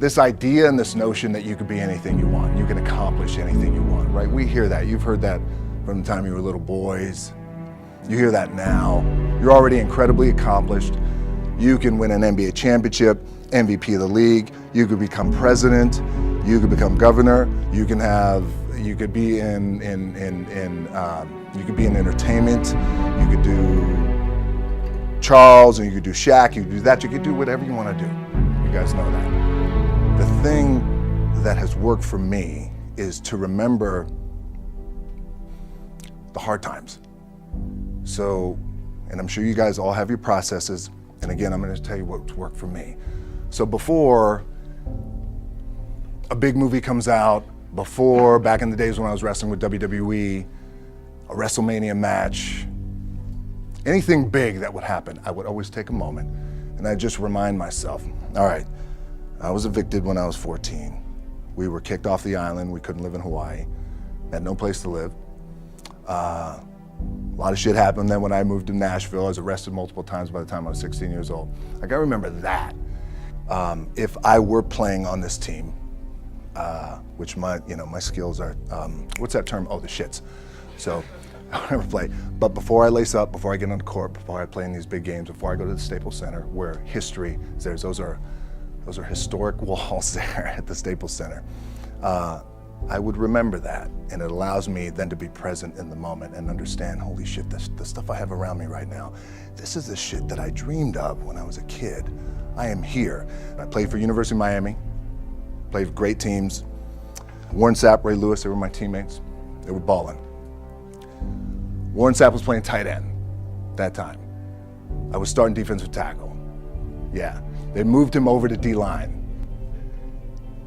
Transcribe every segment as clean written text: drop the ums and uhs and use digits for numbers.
this idea and this notion that you could be anything you want, you can accomplish anything you want, right? We hear that. You've heard that from the time you were little boys. You hear that now. You're already incredibly accomplished. You can win an NBA championship, MVP of the league. You could become president. You could become governor. You could be in entertainment. You could do Charles, and you could do Shaq. You could do that. You could do whatever you want to do. You guys know that. The thing that has worked for me is to remember the hard times. So, and I'm sure you guys all have your processes. And again, I'm going to tell you what's worked for me. So before a big movie comes out, before, back in the days when I was wrestling with WWE, a WrestleMania match, anything big that would happen, I would always take a moment and I'd just remind myself, all right, I was evicted when I was 14. We were kicked off the island. We couldn't live in Hawaii. Had no place to live. A lot of shit happened. Then when I moved to Nashville, I was arrested multiple times by the time I was 16 years old. Like, I remember that. If I were playing on this team, which my skills are, what's that term? Oh, the shits. So I never play. But before I lace up, before I get on the court, before I play in these big games, before I go to the Staples Center, where history is there, those are historic walls there at the Staples Center. I would remember that, and it allows me then to be present in the moment and understand, holy shit, the stuff I have around me right now, this is the shit that I dreamed of when I was a kid. I am here. I played for University of Miami, played for great teams. Warren Sapp, Ray Lewis, they were my teammates. They were balling. Warren Sapp was playing tight end that time. I was starting defensive tackle. Yeah, they moved him over to D-line.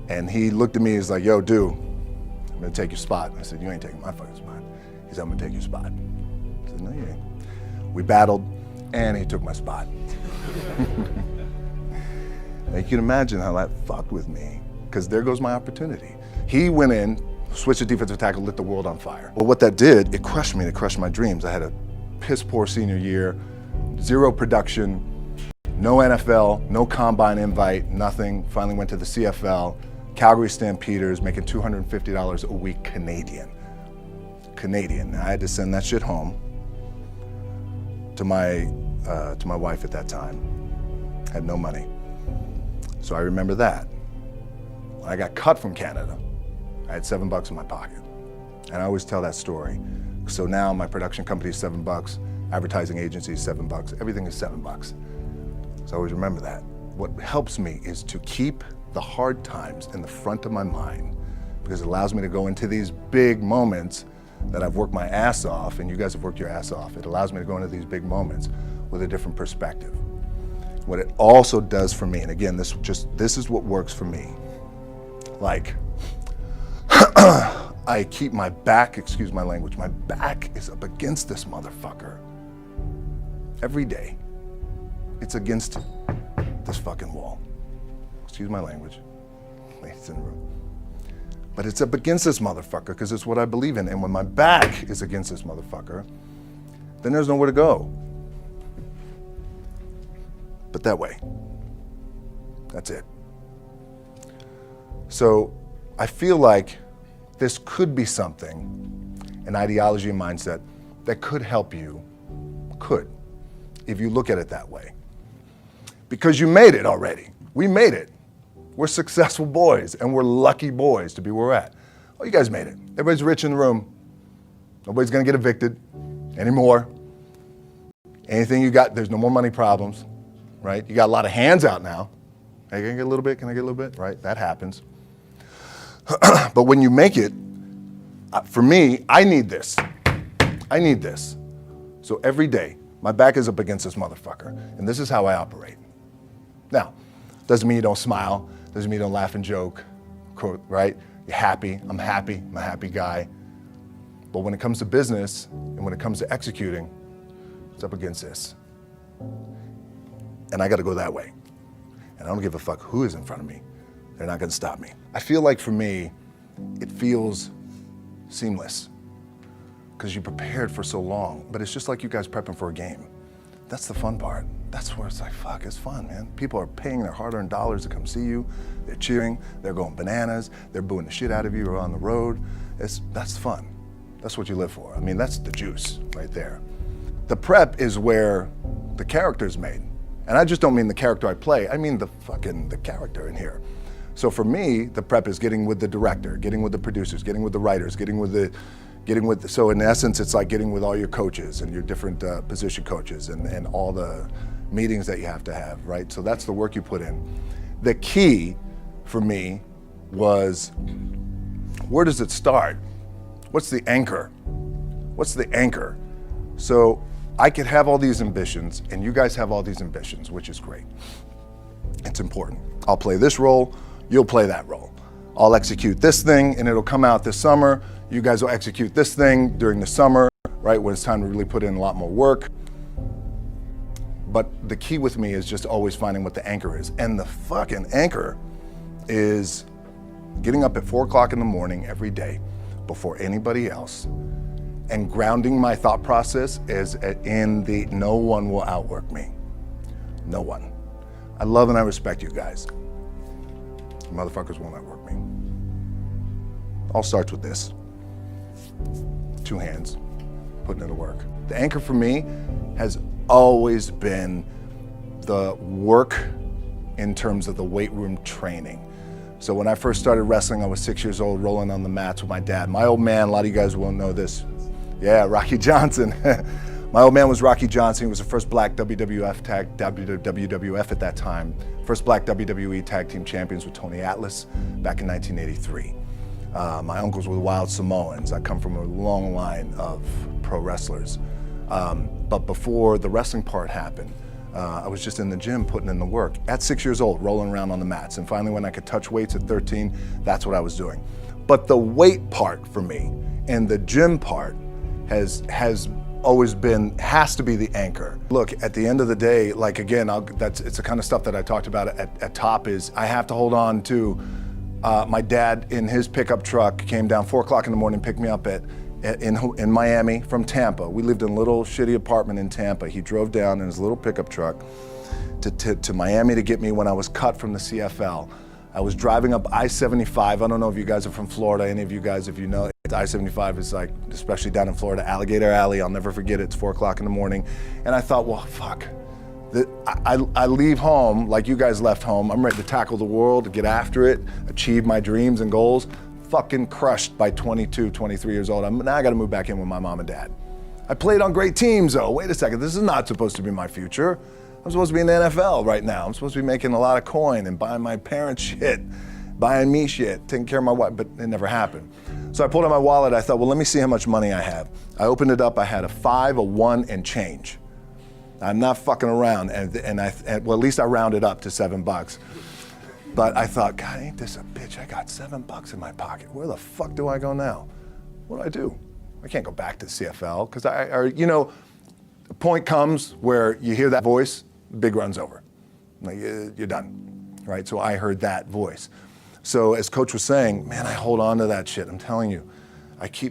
And he looked at me, he's like, yo, dude, I'm gonna take your spot. I said, you ain't taking my fucking spot. He said, I'm gonna take your spot. I said, no, you ain't. We battled, and he took my spot. Now, you can imagine how that fucked with me, because there goes my opportunity. He went in, switched to defensive tackle, lit the world on fire. Well, what that did, it crushed me, it crushed my dreams. I had a piss poor senior year, zero production, no NFL, no combine invite, nothing. Finally went to the CFL. Calgary Stampeders, making $250 a week Canadian. Now, I had to send that shit home to my wife at that time. Had no money. So I remember that. When I got cut from Canada, I had $7 in my pocket. And I always tell that story. So now my production company is $7, advertising agency is $7, everything is $7. So I always remember that. What helps me is to keep the hard times in the front of my mind, because it allows me to go into these big moments that I've worked my ass off, and you guys have worked your ass off. It allows me to go into these big moments with a different perspective. What it also does for me, and again, this is what works for me. Like, I keep my back, excuse my language, my back is up against this motherfucker. Every day, it's against this fucking wall. Excuse my language, ladies in the room. But it's up against this motherfucker because it's what I believe in. And when my back is against this motherfucker, then there's nowhere to go. But that way, that's it. So I feel like this could be something, an ideology and mindset that could help you, if you look at it that way. Because you made it already. We made it. We're successful boys, and we're lucky boys to be where we're at. Oh, you guys made it. Everybody's rich in the room. Nobody's gonna get evicted anymore. Anything you got, there's no more money problems, right? You got a lot of hands out now. Hey, can I get a little bit? Can I get a little bit? Right, that happens. But when you make it, for me, I need this. I need this. So every day, my back is up against this motherfucker, and this is how I operate. Now, doesn't mean you don't smile, doesn't mean you don't laugh and joke, right? You're happy, I'm a happy guy. But when it comes to business, and when it comes to executing, it's up against this. And I gotta go that way. And I don't give a fuck who is in front of me. They're not gonna stop me. I feel like for me, it feels seamless because you prepared for so long, but it's just like you guys prepping for a game. That's the fun part. That's where it's like, fuck, it's fun, man. People are paying their hard-earned dollars to come see you. They're cheering, they're going bananas, they're booing the shit out of you or on the road. That's fun. That's what you live for. I mean, that's the juice right there. The prep is where the character's made. And I just don't mean the character I play, I mean the character in here. So for me, the prep is getting with the director, getting with the producers, getting with the writers, so in essence, it's like getting with all your coaches and your different position coaches and all the meetings that you have to have, right? So that's the work you put in. The key for me was, where does it start? What's the anchor? What's the anchor? So I could have all these ambitions and you guys have all these ambitions, which is great. It's important. I'll play this role, you'll play that role. I'll execute this thing and it'll come out this summer. You guys will execute this thing during the summer, right? When it's time to really put in a lot more work. But the key with me is just always finding what the anchor is. And the fucking anchor is getting up at 4 o'clock in the morning every day before anybody else and grounding my thought process is in the no one will outwork me. No one. I love and I respect you guys. You motherfuckers won't outwork me. All starts with this. 2 hands, putting in the work. The anchor for me has always been the work in terms of the weight room training. So when I first started wrestling, I was 6 years old, rolling on the mats with my dad. My old man, a lot of you guys won't know this. Yeah, Rocky Johnson. My old man was Rocky Johnson. He was the first black WWF at that time. First black WWE tag team champions with Tony Atlas back in 1983. My uncles were the Wild Samoans. I come from a long line of pro wrestlers. But before the wrestling part happened, I was just in the gym putting in the work. At 6 years old, rolling around on the mats. And finally when I could touch weights at 13, that's what I was doing. But the weight part for me and the gym part has always been, has to be the anchor. Look, at the end of the day, like again, it's the kind of stuff that I talked about at top is I have to hold on to my dad in his pickup truck came down 4 o'clock in the morning, picked me up in Miami from Tampa. We lived in a little shitty apartment in Tampa. He drove down in his little pickup truck to Miami to get me when I was cut from the CFL. I was driving up I-75. I don't know if you guys are from Florida, any of you guys, if you know, I-75 is like, especially down in Florida, Alligator Alley. I'll never forget it. It's 4 o'clock in the morning. And I thought, well, fuck. I leave home like you guys left home. I'm ready to tackle the world, to get after it, achieve my dreams and goals. Fucking crushed by 22, 23 years old. Now I gotta move back in with my mom and dad. I played on great teams though. Wait a second, this is not supposed to be my future. I'm supposed to be in the NFL right now. I'm supposed to be making a lot of coin and buying my parents shit, buying me shit, taking care of my wife, but it never happened. So I pulled out my wallet, I thought, well, let me see how much money I have. I opened it up, I had a 5, a 1, and change. I'm not fucking around, and well, at least I rounded up to $7. But I thought, God, ain't this a bitch? I got $7 in my pocket. Where the fuck do I go now? What do I do? I can't go back to CFL, because the point comes where you hear that voice, the big run's over. Like, you're done, right? So I heard that voice. So as Coach was saying, man, I hold on to that shit. I'm telling you,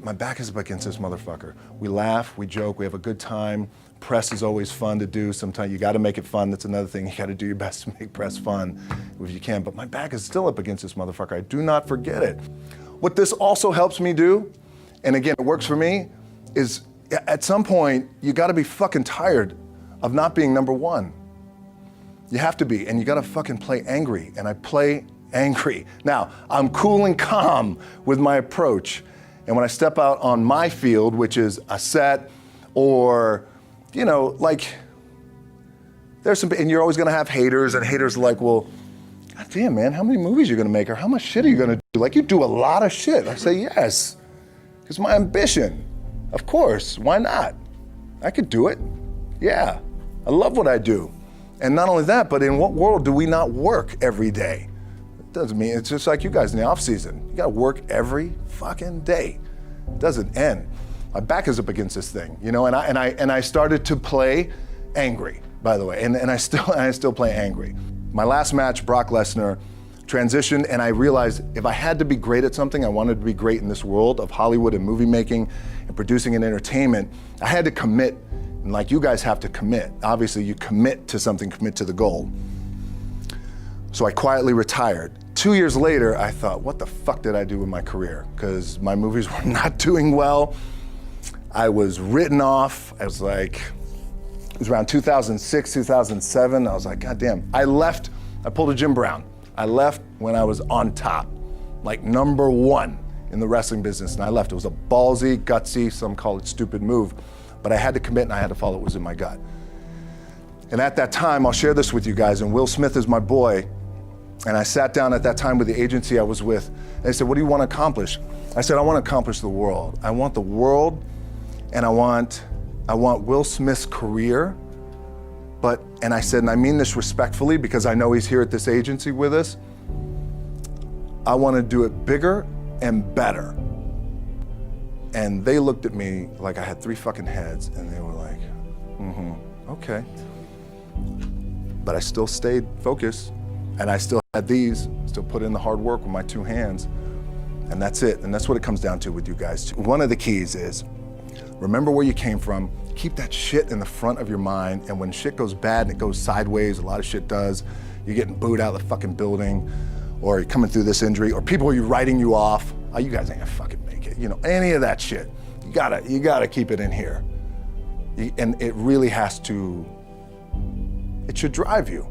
my back is up against this motherfucker. We laugh, we joke, we have a good time. Press is always fun to do. Sometimes you gotta make it fun. That's another thing. You gotta do your best to make press fun if you can. But my back is still up against this motherfucker. I do not forget it. What this also helps me do, and again, it works for me, is at some point, you gotta be fucking tired of not being number one. You have to be, and you gotta fucking play angry. And I play angry. Now, I'm cool and calm with my approach. And when I step out on my field, which is a set or, like, there's some, and you're always gonna have haters, and haters are like, well, God damn, man, how many movies are you gonna make, or how much shit are you gonna do? Like, you do a lot of shit. I say, yes, it's my ambition. Of course, why not? I could do it. Yeah, I love what I do. And not only that, but in what world do we not work every day? It doesn't mean, it's just like you guys in the off season. You gotta work every fucking day. It doesn't end. My back is up against this thing, and I started to play angry, by the way, and I still play angry. My last match, Brock Lesnar, transitioned, and I realized if I had to be great at something, I wanted to be great in this world of Hollywood and movie making and producing and entertainment, I had to commit And like you guys have to commit. Obviously you commit to something, commit to the goal. So I quietly retired. 2 years later, I thought, what the fuck did I do with my career? Because my movies were not doing well. I was written off. I was like, it was around 2006, 2007. I was like, God damn. I left, I pulled a Jim Brown. I left when I was on top, like #1 in the wrestling business, and I left. It was a ballsy, gutsy, some call it stupid move, but I had to commit and I had to follow what was in my gut. And at that time, I'll share this with you guys, and Will Smith is my boy, and I sat down at that time with the agency I was with, and they said, what do you want to accomplish? I said, I want to accomplish the world. I want the world, and I want Will Smith's career, and I said, and I mean this respectfully because I know he's here at this agency with us, I want to do it bigger and better. And they looked at me like I had 3 fucking heads, and they were like, okay. But I still stayed focused, and I still had still put in the hard work with my 2 hands, and that's it. And that's what it comes down to with you guys. One of the keys is, remember where you came from, keep that shit in the front of your mind, and when shit goes bad and it goes sideways, a lot of shit does, you're getting booed out of the fucking building, or you're coming through this injury, or people are writing you off, oh, you guys ain't gonna fucking make it, any of that shit. You gotta keep it in here. And it really has to, it should drive you.